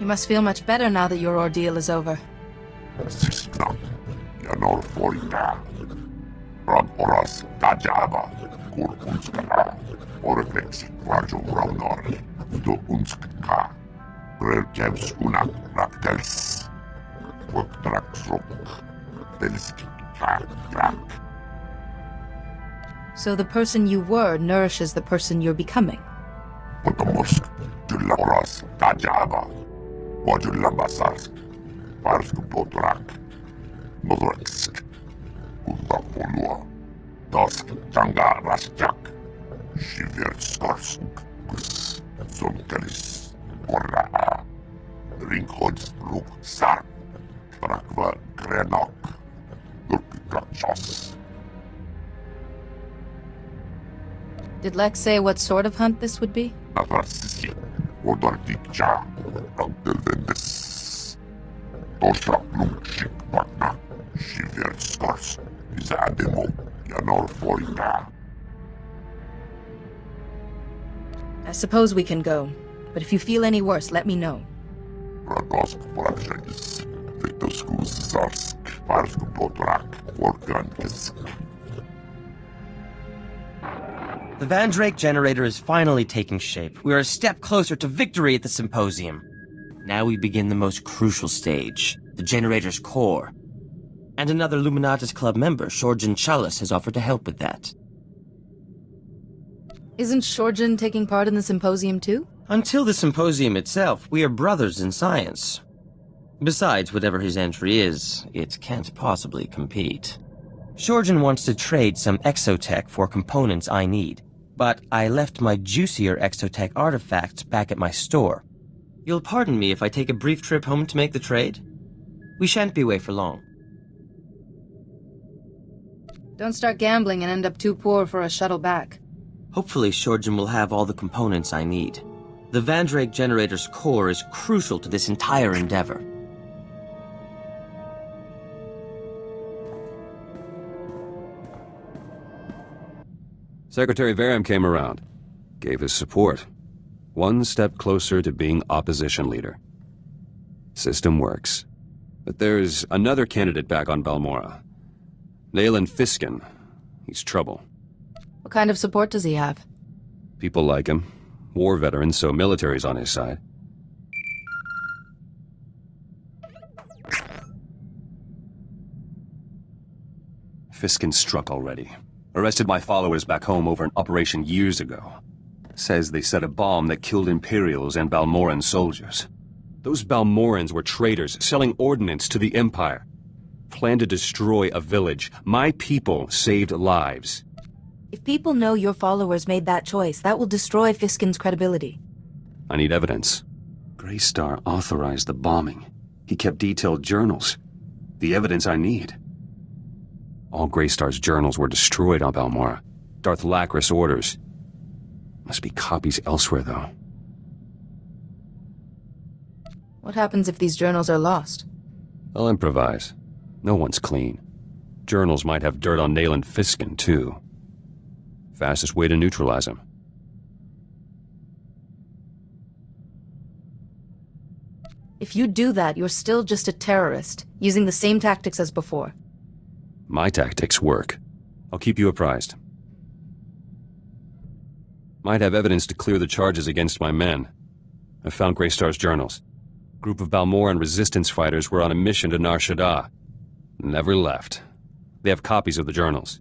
You must feel much better now that your ordeal is over. So the person you were nourishes the person you're becoming. Did Lex say what sort of hunt this would be? I suppose we can go, but if you feel any worse, let me know. The Vandrake generator is finally taking shape. We are a step closer to victory at the symposium. Now we begin the most crucial stage, the generator's core. And another Luminatus Club member, Shorjan Chalice, has offered to help with that. Isn't Shorjan taking part in the symposium too? Until the symposium itself, we are brothers in science. Besides, whatever his entry is, it can't possibly compete. Shorjan wants to trade some exotech for components I need, but I left my juicier exotech artifacts back at my store. You'll pardon me if I take a brief trip home to make the trade? We shan't be away for long. Don't start gambling and end up too poor for a shuttle back. Hopefully Shorjan will have all the components I need. The Vandrake generator's core is crucial to this entire endeavor. Secretary Varian came around, gave his support. One step closer to being opposition leader. System works. But there's another candidate back on Balmora. Nayland Fiskin. He's trouble. What kind of support does he have? People like him. War veteran, so military's on his side. Fiskin struck already. Arrested my followers back home over an operation years ago. Says they set a bomb that killed Imperials and Balmoran soldiers. Those Balmorans were traitors, selling ordnance to the Empire. Planned to destroy a village. My people saved lives. If people know your followers made that choice, that will destroy Fiskin's credibility. I need evidence. Greystar authorized the bombing. He kept detailed journals. The evidence I need. All Greystar's journals were destroyed on Balmora. Darth Lacris orders. Must be copies elsewhere, though. What happens if these journals are lost? I'll improvise. No one's clean. Journals might have dirt on Nayland Fiskin, too. Fastest way to neutralize him. If you do that, you're still just a terrorist, using the same tactics as before. My tactics work. I'll keep you apprised. Might have evidence to clear the charges against my men. I found Greystar's journals. Group of Balmoran resistance fighters were on a mission to Nar Shaddaa. Never left. They have copies of the journals.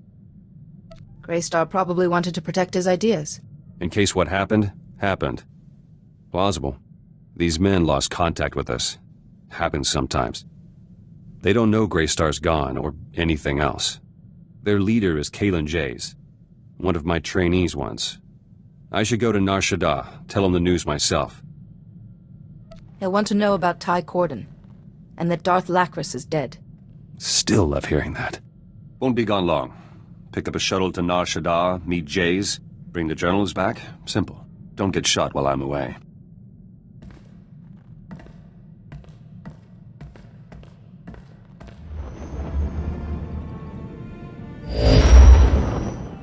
Greystar probably wanted to protect his ideas. In case what happened, happened. Plausible. These men lost contact with us. Happens sometimes. They don't know Greystar's gone, or anything else. Their leader is Kalen Jays, one of my trainees once. I should go to Nar Shaddaa, tell him the news myself. He'll want to know about Ty Corden, and that Darth Lacris is dead. Still love hearing that. Won't be gone long. Pick up a shuttle to Nar Shaddaa, meet Jays, bring the journals back. Simple. Don't get shot while I'm away.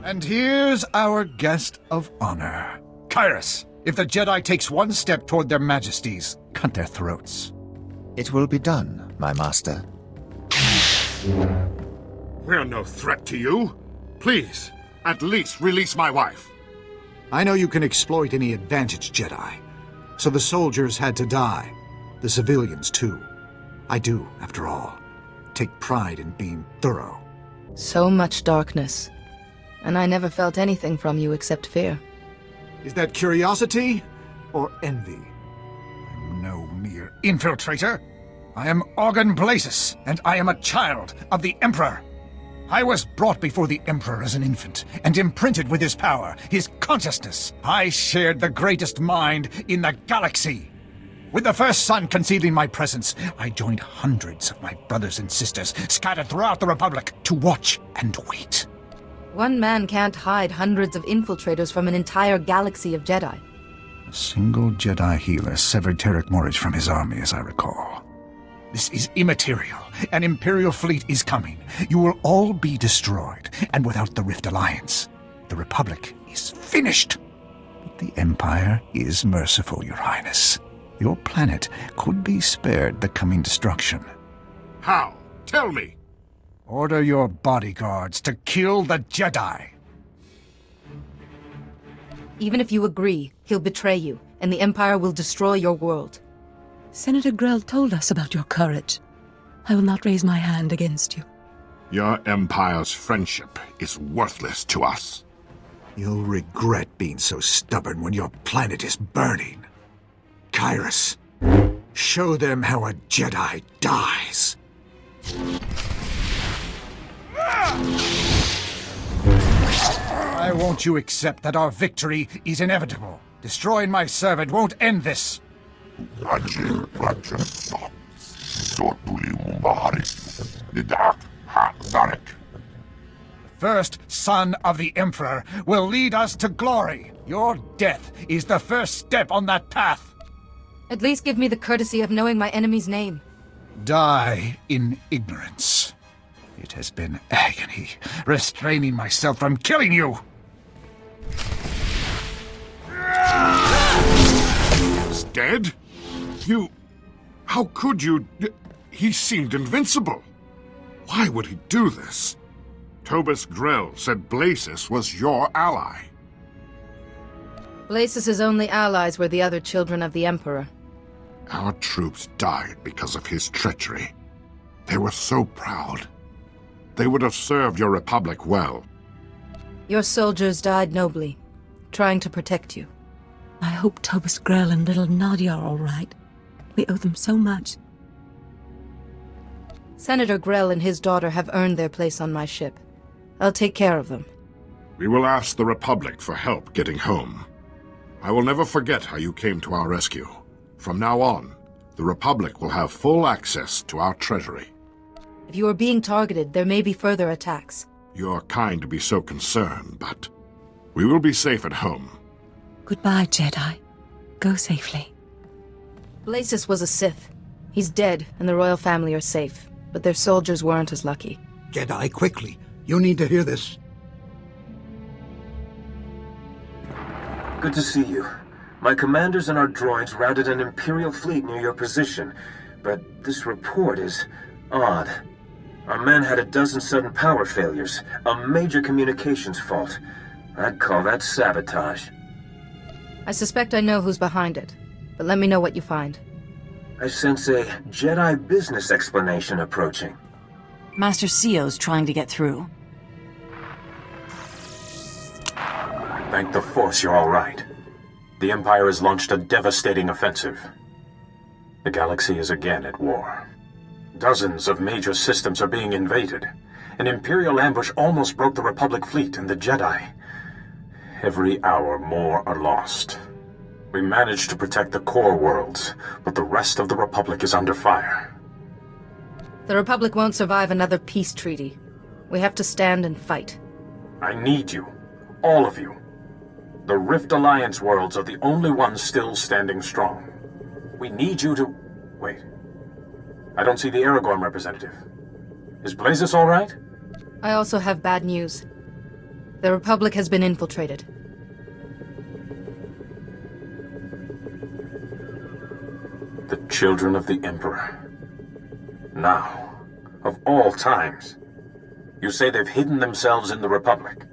And here's our guest of honor. Kyrus, If the Jedi takes one step toward their majesties, cut their throats. It will be done, my master. We're no threat to you. Please, at least release my wife. I know you can exploit any advantage, Jedi. So the soldiers had to die. The civilians, too. I do, after all, take pride in being thorough. So much darkness. And I never felt anything from you except fear. Is that curiosity or envy? I'm no mere infiltrator. I am Organ Blasis, and I am a child of the Emperor. I was brought before the Emperor as an infant, and imprinted with his power, his consciousness. I shared the greatest mind in the galaxy. With the first sun concealing my presence, I joined hundreds of my brothers and sisters scattered throughout the Republic to watch and wait. One man can't hide hundreds of infiltrators from an entire galaxy of Jedi. A single Jedi healer severed Terek Morridge from his army, as I recall. This is immaterial. An Imperial fleet is coming. You will all be destroyed, and without the Rift Alliance, the Republic is finished. But the Empire is merciful, Your Highness. Your planet could be spared the coming destruction. How? Tell me. Order your bodyguards to kill the Jedi. Even if you agree, he'll betray you, and the Empire will destroy your world. Senator Grell told us about your courage. I will not raise my hand against you. Your Empire's friendship is worthless to us. You'll regret being so stubborn when your planet is burning. Kyrus, show them how a Jedi dies. Why won't you accept that our victory is inevitable? Destroying my servant won't end this. The first son of the Emperor will lead us to glory. Your death is the first step on that path. At least give me the courtesy of knowing my enemy's name. Die in ignorance. It has been agony, restraining myself from killing you. He's dead? You... How could you... He seemed invincible. Why would he do this? Tobus Grell said Blasis was your ally. Blasis' only allies were the other children of the Emperor. Our troops died because of his treachery. They were so proud. They would have served your Republic well. Your soldiers died nobly, trying to protect you. I hope Tobus Grell and little Nadia are all right. We owe them so much. Senator Grell and his daughter have earned their place on my ship. I'll take care of them. We will ask the Republic for help getting home. I will never forget how you came to our rescue. From now on, the Republic will have full access to our treasury. If you are being targeted, there may be further attacks. You're kind to be so concerned, but we will be safe at home. Goodbye, Jedi. Go safely. Blasis was a Sith. He's dead, and the royal family are safe. But their soldiers weren't as lucky. Jedi, quickly. You need to hear this. Good to see you. My commanders and our droids routed an Imperial fleet near your position, but this report is odd. Our men had a dozen sudden power failures, a major communications fault. I'd call that sabotage. I suspect I know who's behind it, but let me know what you find. I sense a Jedi business explanation approaching. Master Sio's trying to get through. Thank the Force you're all right. The Empire has launched a devastating offensive. The galaxy is again at war. Dozens of major systems are being invaded. An Imperial ambush almost broke the Republic fleet and the Jedi. Every hour more are lost. We managed to protect the core worlds, but the rest of the Republic is under fire. The Republic won't survive another peace treaty. We have to stand and fight. I need you. All of you. The Rift Alliance worlds are the only ones still standing strong. We need you to... Wait. I don't see the Aragorn representative. Is Blasis all right? I also have bad news. The Republic has been infiltrated. The children of the Emperor. Now, of all times, you say they've hidden themselves in the Republic.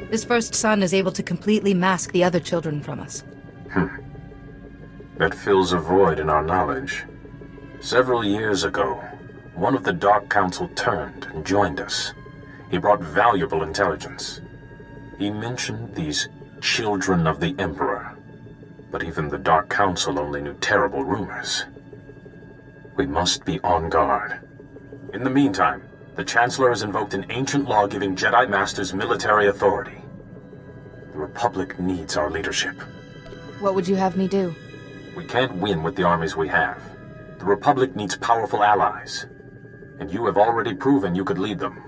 This first son is able to completely mask the other children from us. That fills a void in our knowledge. Several years ago, one of the Dark Council turned and joined us. He brought valuable intelligence. He mentioned these children of the Emperor, but even the Dark Council only knew terrible rumors. We must be on guard. In the meantime, the Chancellor has invoked an ancient law giving Jedi Masters military authority. The Republic needs our leadership. What would you have me do? We can't win with the armies we have. The Republic needs powerful allies. And you have already proven you could lead them.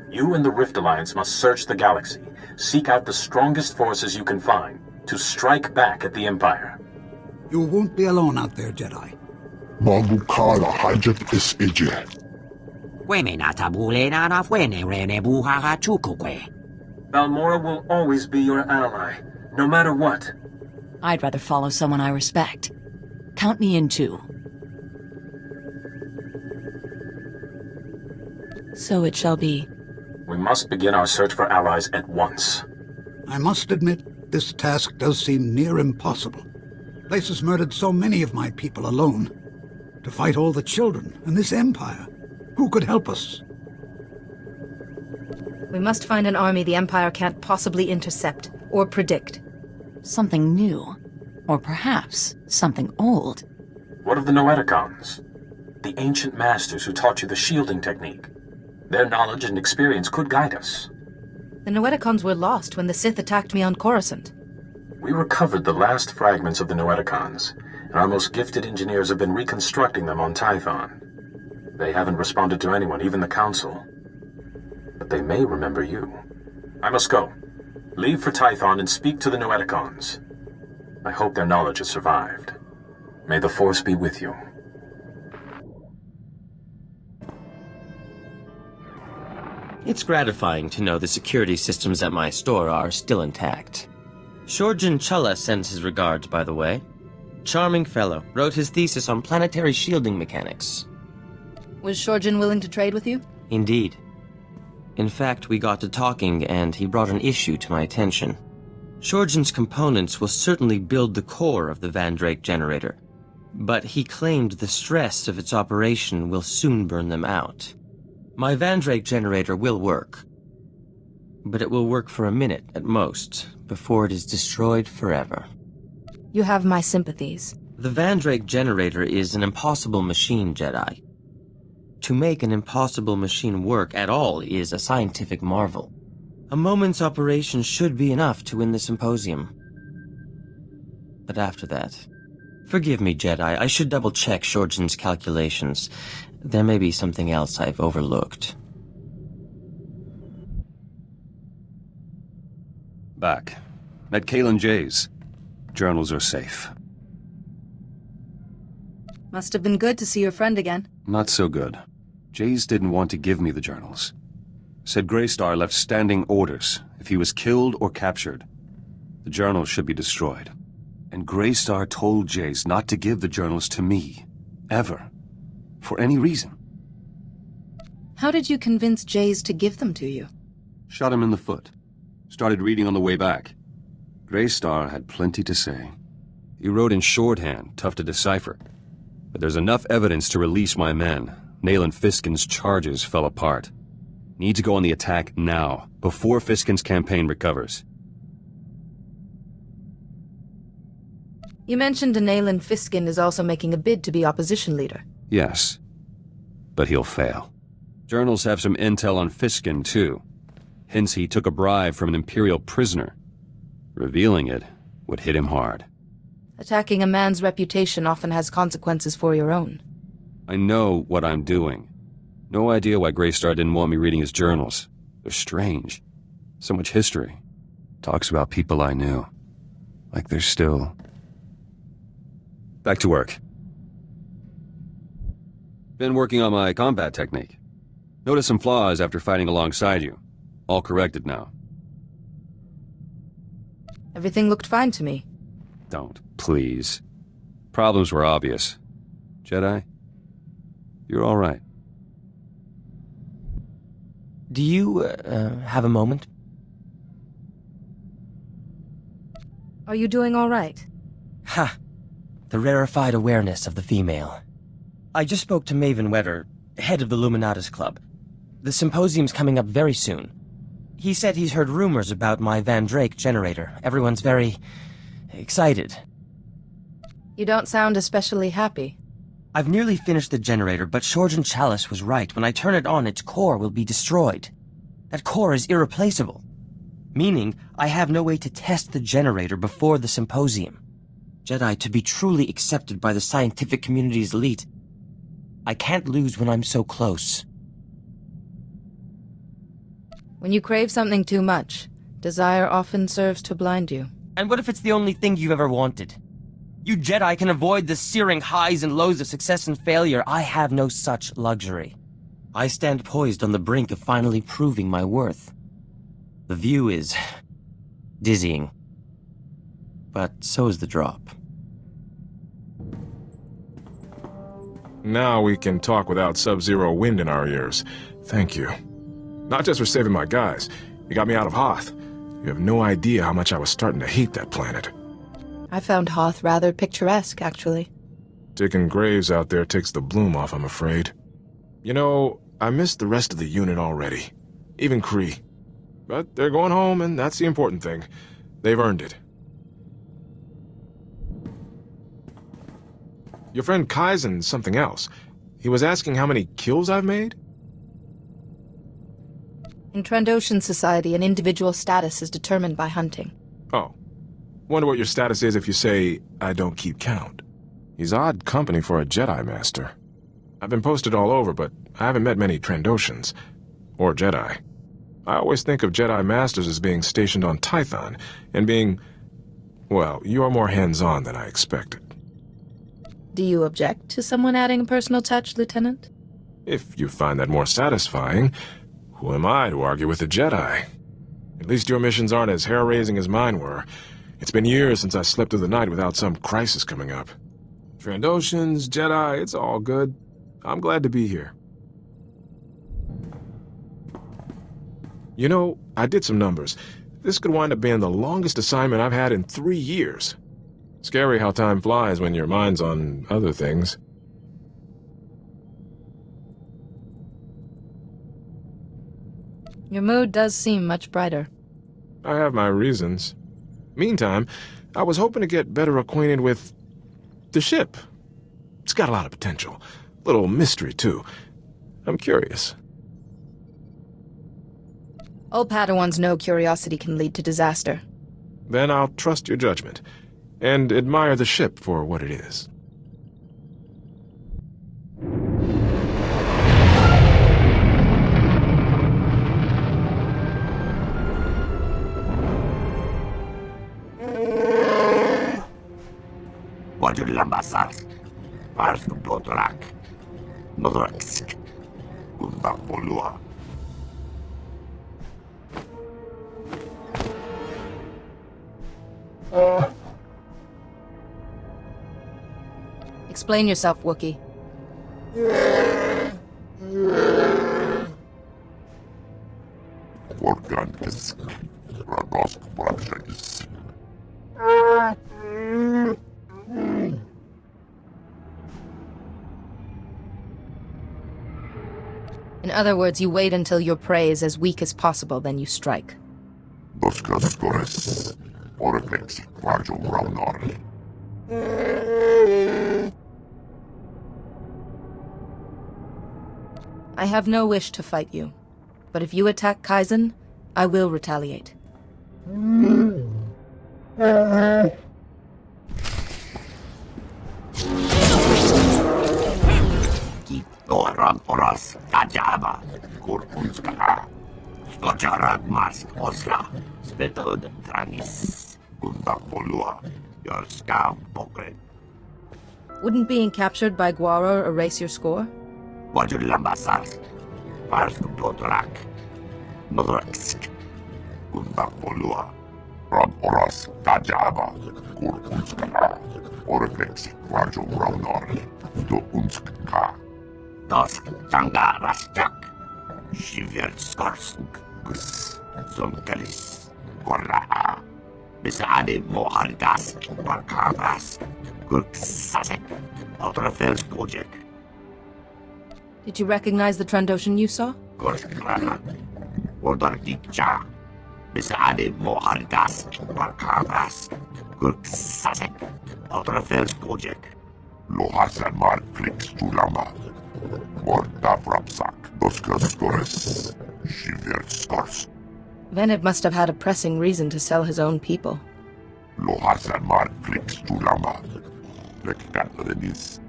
You and the Rift Alliance must search the galaxy, seek out the strongest forces you can find, to strike back at the Empire. You won't be alone out there, Jedi. Magukara hajat is ije. Balmora will always be your ally, no matter what. I'd rather follow someone I respect. Count me in too. So it shall be. We must begin our search for allies at once. I must admit, this task does seem near impossible. Places murdered so many of my people alone. To fight all the children and this empire. Who could help us? We must find an army the Empire can't possibly intercept or predict. Something new. Or perhaps something old. What of the Noeticons? The ancient masters who taught you the shielding technique. Their knowledge and experience could guide us. The Noeticons were lost when the Sith attacked me on Coruscant. We recovered the last fragments of the Noeticons, and our most gifted engineers have been reconstructing them on Tython. They haven't responded to anyone, even the Council. But they may remember you. I must go. Leave for Tython and speak to the Noeticons. I hope their knowledge has survived. May the Force be with you. It's gratifying to know the security systems at my store are still intact. Shorjan Chulla sends his regards, by the way. Charming fellow, wrote his thesis on planetary shielding mechanics. Was Shorjan willing to trade with you? Indeed. In fact, we got to talking, and he brought an issue to my attention. Shorjan's components will certainly build the core of the Vandrake generator, but he claimed the stress of its operation will soon burn them out. My Vandrake generator will work, but it will work for a minute at most, before it is destroyed forever. You have my sympathies. The Vandrake generator is an impossible machine, Jedi. To make an impossible machine work at all is a scientific marvel. A moment's operation should be enough to win the symposium. But after that... Forgive me, Jedi, I should double-check Shorjan's calculations. There may be something else I've overlooked. Back. Met Kalen Jays. Journals are safe. Must have been good to see your friend again. Not so good. Jays didn't want to give me the journals. Said Greystar left standing orders if he was killed or captured. The journals should be destroyed. And Greystar told Jays not to give the journals to me. Ever. For any reason. How did you convince Jays to give them to you? Shot him in the foot. Started reading on the way back. Greystar had plenty to say. He wrote in shorthand, tough to decipher. But there's enough evidence to release my men. Nayland Fiskin's charges fell apart. Need to go on the attack now, before Fiskin's campaign recovers. You mentioned Nayland Fiskin is also making a bid to be opposition leader. Yes, but he'll fail. Journals have some intel on Fiskin, too. Hence he took a bribe from an Imperial prisoner. Revealing it would hit him hard. Attacking a man's reputation often has consequences for your own. I know what I'm doing. No idea why Greystar didn't want me reading his journals. They're strange. So much history. Talks about people I knew. Like they're still... Back to work. Been working on my combat technique. Noticed some flaws after fighting alongside you. All corrected now. Everything looked fine to me. Don't, please. Problems were obvious. Jedi? You're all right. Do you, have a moment? Are you doing all right? Ha! The rarefied awareness of the female. I just spoke to Maven Wetter, head of the Luminatus Club. The symposium's coming up very soon. He said he's heard rumors about my Van Drake generator. Everyone's very excited. You don't sound especially happy. I've nearly finished the generator, but Shorjan Chalice was right. When I turn it on, its core will be destroyed. That core is irreplaceable. Meaning, I have no way to test the generator before the symposium. Jedi, to be truly accepted by the scientific community's elite, I can't lose when I'm so close. When you crave something too much, desire often serves to blind you. And what if it's the only thing you've ever wanted? You Jedi can avoid the searing highs and lows of success and failure. I have no such luxury. I stand poised on the brink of finally proving my worth. The view is dizzying. But so is the drop. Now we can talk without sub-zero wind in our ears. Thank you. Not just for saving my guys. You got me out of Hoth. You have no idea how much I was starting to hate that planet. I found Hoth rather picturesque, actually. Digging graves out there takes the bloom off, I'm afraid. You know, I missed the rest of the unit already. Even Kree. But they're going home, and that's the important thing. They've earned it. Your friend Kaizen's something else. He was asking how many kills I've made? In Trandoshan society, an individual's status is determined by hunting. Oh. Wonder what your status is if you say, I don't keep count. He's odd company for a Jedi Master. I've been posted all over, but I haven't met many Trandoshans. Or Jedi. I always think of Jedi Masters as being stationed on Tython, and being... well, you're more hands-on than I expected. Do you object to someone adding a personal touch, Lieutenant? If you find that more satisfying, who am I to argue with a Jedi? At least your missions aren't as hair-raising as mine were. It's been years since I slept through the night without some crisis coming up. Trandoshans, Jedi, it's all good. I'm glad to be here. You know, I did some numbers. This could wind up being the longest assignment I've had in 3 years. Scary how time flies when your mind's on other things. Your mood does seem much brighter. I have my reasons. Meantime, I was hoping to get better acquainted with the ship. It's got a lot of potential. Little mystery, too. I'm curious. All Padawans know curiosity can lead to disaster. Then I'll trust your judgment, and admire the ship for what it is. Explain yourself, Wookiee. In other words, you wait until your prey is as weak as possible, then you strike. I have no wish to fight you, but if you attack Kaizen, I will retaliate. Wouldn't being captured by Guaro erase your score? Orflex, Varjo Raunor, Do Unskka. Tosk Tanga Rastak, Shivertskorsk, Gus, Zonkelis, Korraha, Besade Mohargas, Barkavas, Gurksasek, Otrafels Kojek. Did you recognize the Trandoshan you saw? Gorskrana, Ordardicha, Besade Mohargas, Barkavas, Gurksasek, Otrafels Kojek. Lohasan Mar Flix Tulama, Morta Frapsak, Doskaskores, Shivertskors. Venib must have had a pressing reason to sell his own people. Lohasan Mar Flix Tulama, Lekkat Renis,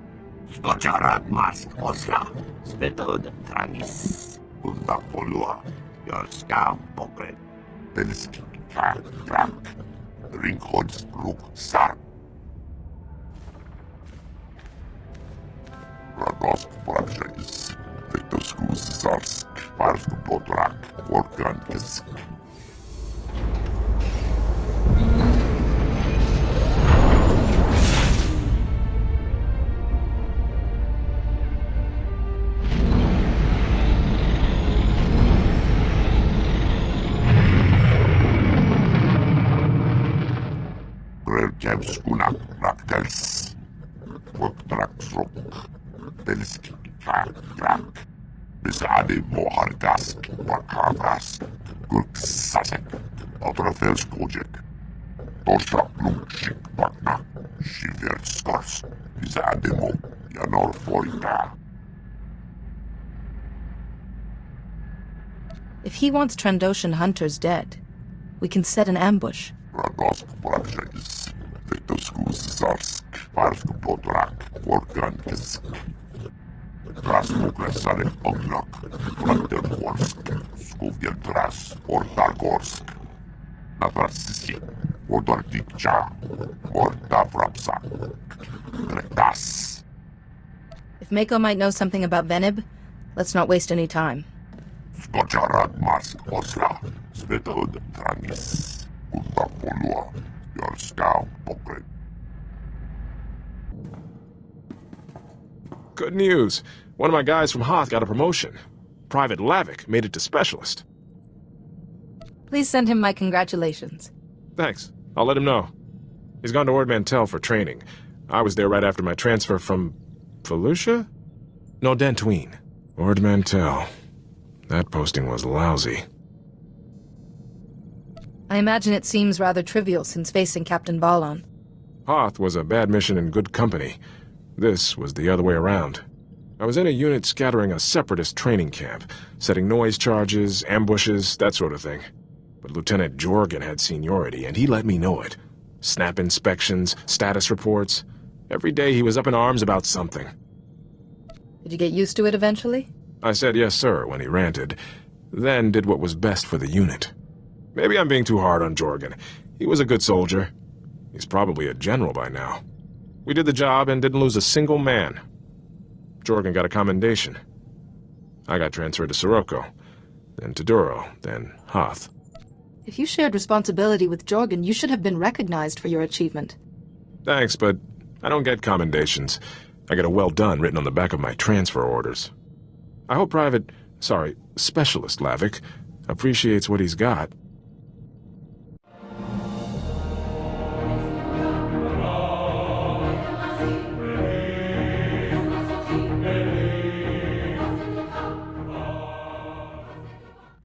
Skocharat Mask Osla, Spetod Tranis, Unda Polua, Yorskam Pokret, Telski Kak Krak, Ringhods Ruk Sark. Radost Praxis, Vectoscus Zarsk, Parsk Potrak, Orkankisk. Grelkevskunak Raktels, Voktraksrok. Telski, Krak, Besade Mohargask, Barkavas, Gurksasek, Otrafels Kojek, Tosha Plumchik Bakna, Shivertskors, Besade Mo, Yanor Foita. If he wants Trandoshan hunters dead, we can set an ambush. Radosk Praxis, Vectoscus Zarsk, Parsk Potrak, Orkankisk. Rasmuklasarek Oglak, Brantergorsk, Skuvjeltras, Ortargorsk, Navrasisi, Odardikcha, Mortafrapsa, Dretas. If Mako might know something about Venib, let's not waste any time. Skocharat Mask Osla, Svetod Tranis, Unda Polua, Yorskam Pokret. Good news. One of my guys from Hoth got a promotion. Private Lavik made it to Specialist. Please send him my congratulations. Thanks. I'll let him know. He's gone to Ord Mantell for training. I was there right after my transfer from... Felucia? No, Dantooine. Ord Mantell. That posting was lousy. I imagine it seems rather trivial since facing Captain Balon. Hoth was a bad mission in good company. This was the other way around. I was in a unit scattering a separatist training camp, setting noise charges, ambushes, that sort of thing. But Lieutenant Jorgen had seniority, and he let me know it. Snap inspections, status reports. Every day he was up in arms about something. Did you get used to it eventually? I said yes, sir, when he ranted, then did what was best for the unit. Maybe I'm being too hard on Jorgen. He was a good soldier. He's probably a general by now. We did the job and didn't lose a single man. Jorgen got a commendation. I got transferred to Sirocco, then to Duro, then Hoth. If you shared responsibility with Jorgen, you should have been recognized for your achievement. Thanks, but I don't get commendations. I get a well done written on the back of my transfer orders. I hope Specialist Lavik appreciates what he's got.